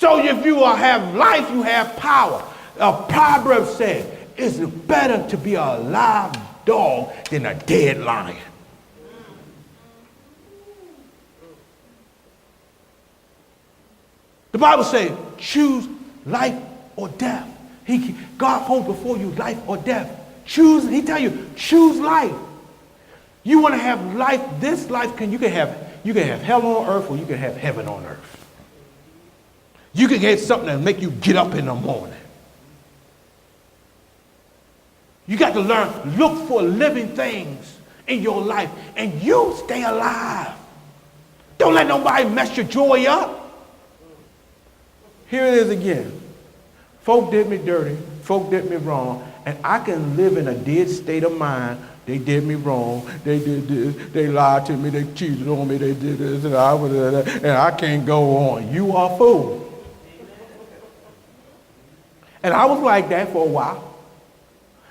So if you have life, you have power. A proverb says, it's better to be a live dog than a dead lion. The Bible says, choose life or death. God holds before you life or death. Choose, he tell you, choose life. You want to have life, this life, you can have hell on earth or you can have heaven on earth. You can get something that make you get up in the morning. You got to learn, look for living things in your life and you stay alive. Don't let nobody mess your joy up. Here it is again. Folk did me dirty, folk did me wrong, and I can live in a dead state of mind. They did me wrong, they did this, they lied to me, they cheated on me, they did this, and I can't go on. You are a fool. And I was like that for a while,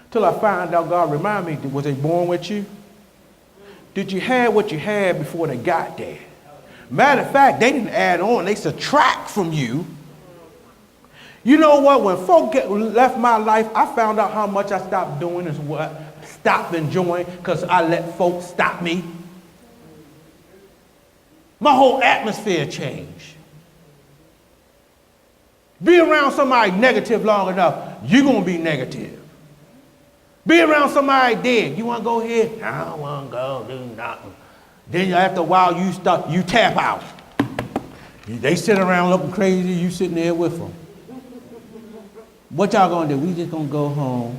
till I found out God reminded me, was they born with you? Did you have what you had before they got there? Matter of fact, they didn't add on, they subtract from you. You know what? When folk left my life, I found out how much I stopped doing is what? Stopped enjoying because I let folks stop me. My whole atmosphere changed. Be around somebody negative long enough, you're going to be negative. Be around somebody dead. You want to go here? I don't want to go do nothing. Then after a while, you tap out. They sit around looking crazy, you sitting there with them. What y'all gonna do? We just gonna go home.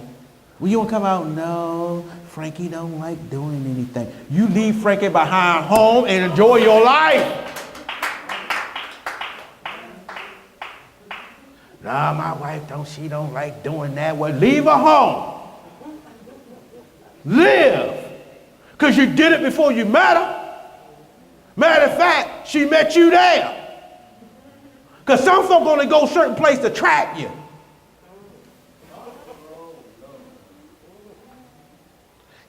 Well, you wanna come out? No, Frankie don't like doing anything. You leave Frankie behind home and enjoy your life. Nah, my wife she don't like doing that. Well, leave her home. Live. Because you did it before you met her. Matter of fact, she met you there. Because some folk only go certain place to trap you.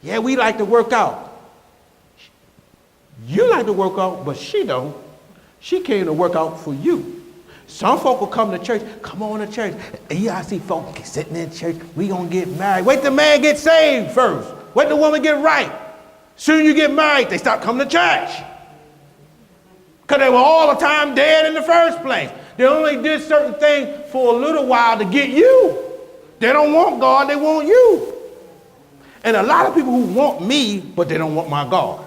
Yeah, we like to work out. You like to work out, but she don't. She came to work out for you. Some folk will come to church. Come on to church. Yeah, I see folk sitting in church. We gonna get married. Wait till the man get saved first. Wait till the woman get right. Soon you get married, they stop coming to church. Because they were all the time dead in the first place. They only did certain things for a little while to get you. They don't want God, they want you. And a lot of people who want me, but they don't want my God.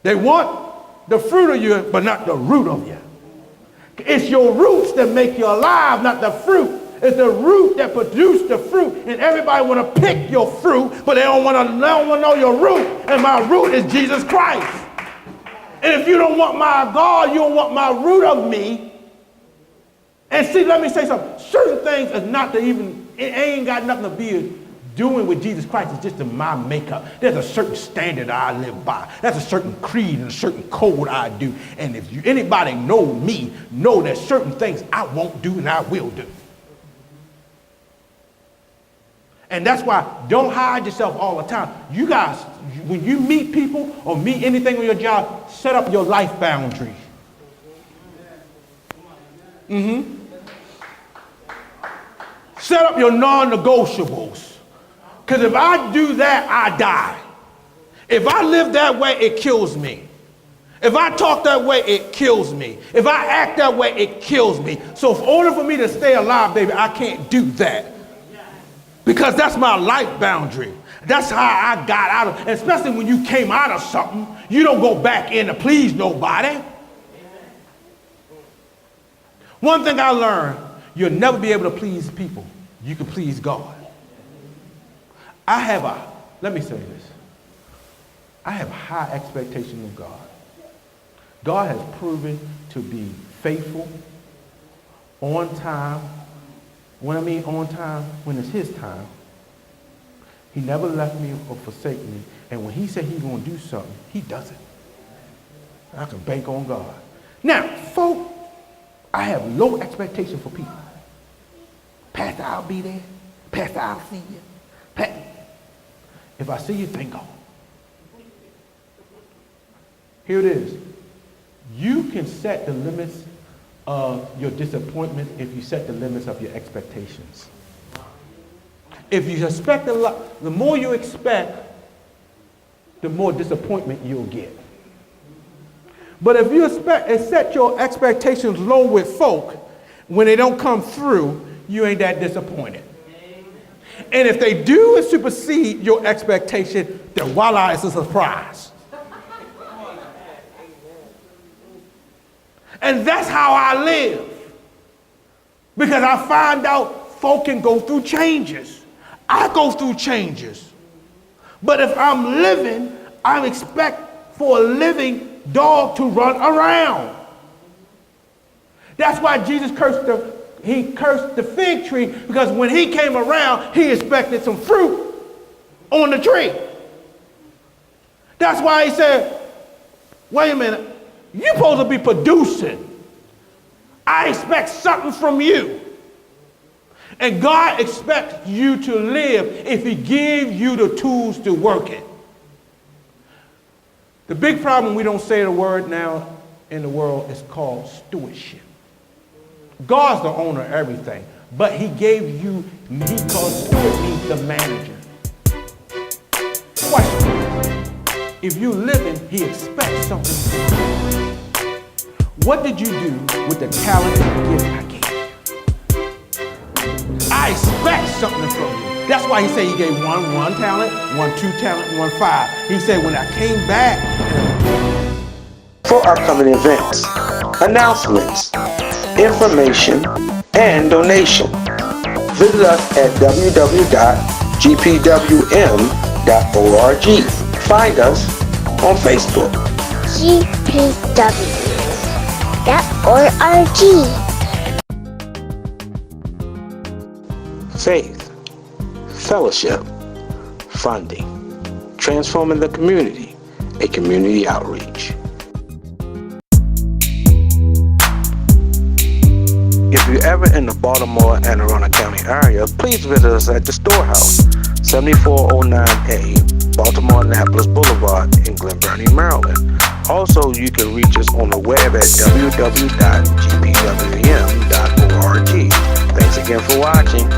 They want the fruit of you, but not the root of you. It's your roots that make you alive, not the fruit. It's the root that produce the fruit. And everybody want to pick your fruit, but they don't want to know your root. And my root is Jesus Christ. And if you don't want my God, you don't want my root of me. And see, let me say something. Certain things is not to even, it ain't got nothing to be doing with Jesus Christ. It's just in my makeup. There's a certain standard I live by. That's a certain creed and a certain code I do. And if anybody know me, know that certain things I won't do and I will do. And that's why don't hide yourself all the time. You guys, when you meet people or meet anything on your job, set up your life boundary. Set up your non-negotiables. Because if I do that, I die. If I live that way, it kills me. If I talk that way, it kills me. If I act that way, it kills me. So in order for me to stay alive, baby, I can't do that. Because that's my life boundary. That's how I got out of it. Especially when you came out of something, you don't go back in to please nobody. One thing I learned, you'll never be able to please people. You can please God. Let me say this. I have high expectation of God. God has proven to be faithful, on time. When I mean on time, when it's his time. He never left me or forsake me. And when he said he's going to do something, he does it. I can bank on God. Now, folk, I have low expectation for people. Pastor, I'll be there. Pastor, I'll see you. If I see you, thank God. Here it is. You can set the limits of your disappointment if you set the limits of your expectations. If you expect a lot, the more you expect, the more disappointment you'll get. But if you set your expectations low with folk, when they don't come through, you ain't that disappointed. And if they do supersede your expectation, then voila, it's a surprise. And that's how I live. Because I find out folk can go through changes. I go through changes. But if I'm living, I expect for a living dog to run around. That's why Jesus cursed the fig tree, because when he came around, he expected some fruit on the tree. That's why he said, wait a minute, you're supposed to be producing. I expect something from you. And God expects you to live if he gives you the tools to work it. The big problem, we don't say the word now in the world, is called stewardship. God's the owner of everything, but he gave you, he called steward means the manager. Question: if you living, he expects something from you. What did you do with the talent and the gift I gave you? I expect something from you. That's why he said he gave one talent, 2 talent, 1 5. He said when I came back. For upcoming events, announcements, information, and donation, visit us at www.gpwm.org. Find us on Facebook. gpw.org. Faith, fellowship, funding, transforming the community, a community outreach. If you're ever in the Baltimore and Arundel County area, please visit us at the Storehouse, 7409A, Baltimore Annapolis Boulevard in Glen Burnie, Maryland. Also, you can reach us on the web at www.gpwm.org. Thanks again for watching.